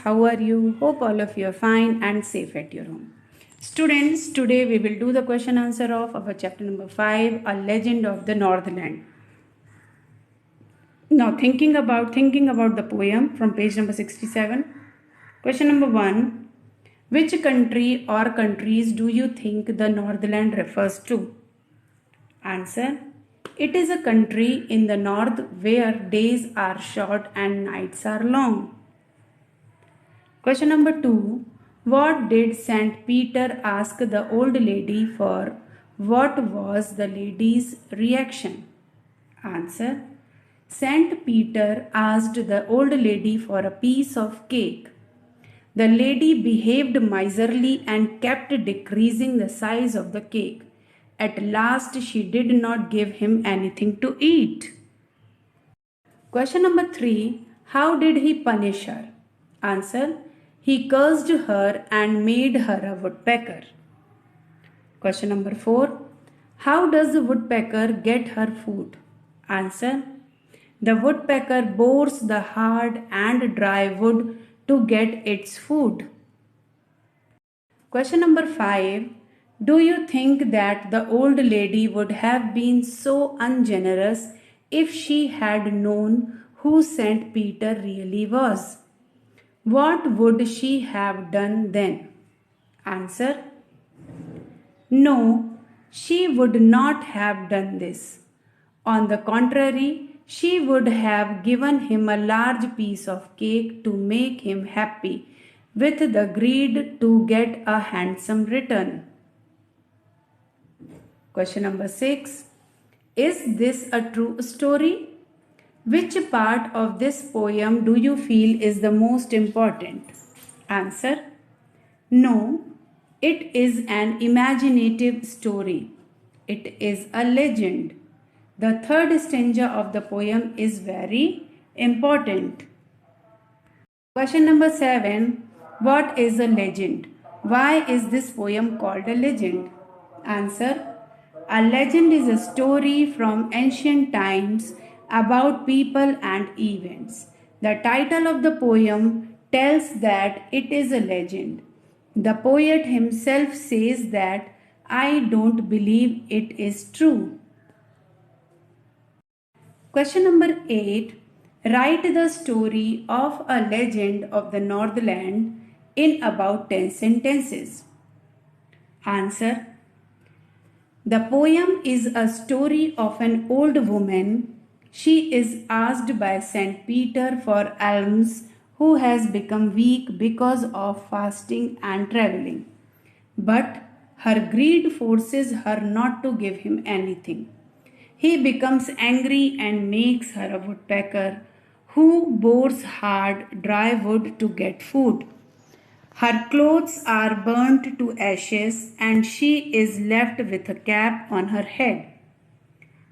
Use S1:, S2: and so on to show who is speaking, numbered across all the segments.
S1: how are you? Hope all of you are fine and safe at your home. Students, today we will do the question answer of our chapter number 5, A Legend of the Northland. Now thinking about the poem from page number 67. Question number 1. Which country or countries do you think the Northland refers to? Answer. It is a country in the north where days are short and nights are long. Question number 2. What did Saint Peter ask the old lady for? What was the lady's reaction? Answer. Saint Peter asked the old lady for a piece of cake. The lady behaved miserly and kept decreasing the size of the cake. At last, she did not give him anything to eat. Question number 3. How did he punish her? Answer. He cursed her and made her a woodpecker. Question number 4. How does the woodpecker get her food? Answer. The woodpecker bores the hard and dry wood to get its food. Question number 5. Do you think that the old lady would have been so ungenerous if she had known who Saint Peter really was? What would she have done then? Answer. No, she would not have done this. On the contrary, she would have given him a large piece of cake to make him happy, with the greed to get a handsome return. Question number 6. Is this a true story? Which part of this poem do you feel is the most important? Answer. No, it is an imaginative story. It is a legend. The third stanza of the poem is very important. Question number 7. What is a legend? Why is this poem called a legend? Answer. A legend is a story from ancient times about people and events. The title of the poem tells that it is a legend. The poet himself says that I don't believe it is true. Question number 8. Write the story of a legend of the Northland in about 10 sentences. Answer. The poem is a story of an old woman. She is asked by Saint Peter for alms, who has become weak because of fasting and traveling. But her greed forces her not to give him anything. He becomes angry and makes her a woodpecker, who bores hard, dry wood to get food. Her clothes are burnt to ashes and she is left with a cap on her head.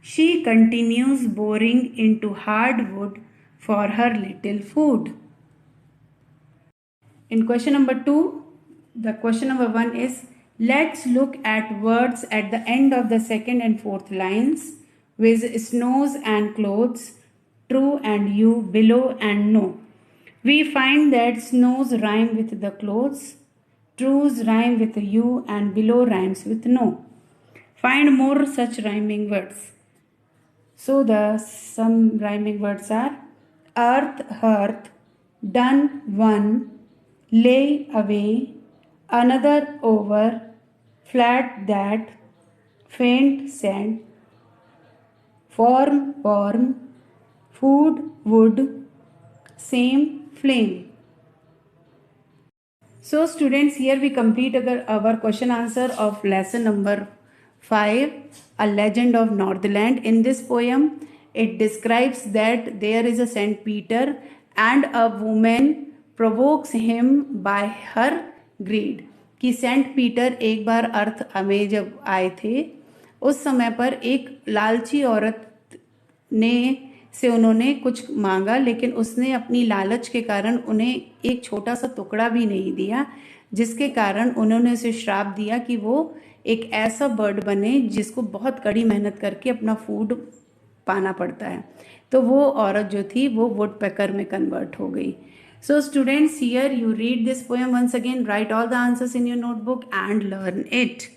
S1: She continues boring into hard wood for her little food. In question number 2, the question number 1 is, let's look at words at the end of the second and fourth lines with snows and clothes, true and you, below and no. We find that snows rhyme with the clothes, trues rhyme with you, and below rhymes with no. Find more such rhyming words. So some rhyming words are earth, hearth, done, one, lay, away, another, over, flat, that, faint, sand, form, warm, food, wood, same, flame. So students, here we complete our question answer of lesson number 5, A Legend of Northland. In this poem, it describes that there is a Saint Peter and a woman provokes him by her greed. कि Saint Peter एक बार अर्थ में जब आए थे, उस समय पर एक लालची औरत ने से उन्होंने कुछ मांगा, लेकिन उसने अपनी लालच के कारण उन्हें एक छोटा सा टुकड़ा भी नहीं दिया, जिसके कारण उन्होंने उसे श्राप दिया कि वो एक ऐसा बर्ड बने जिसको बहुत कड़ी मेहनत करके अपना फूड पाना पड़ता है। तो वो औरत जो थी वो वुडपेकर में कन्वर्ट हो गई। So students, here you read this poem once again, write all the answers in your notebook and learn it.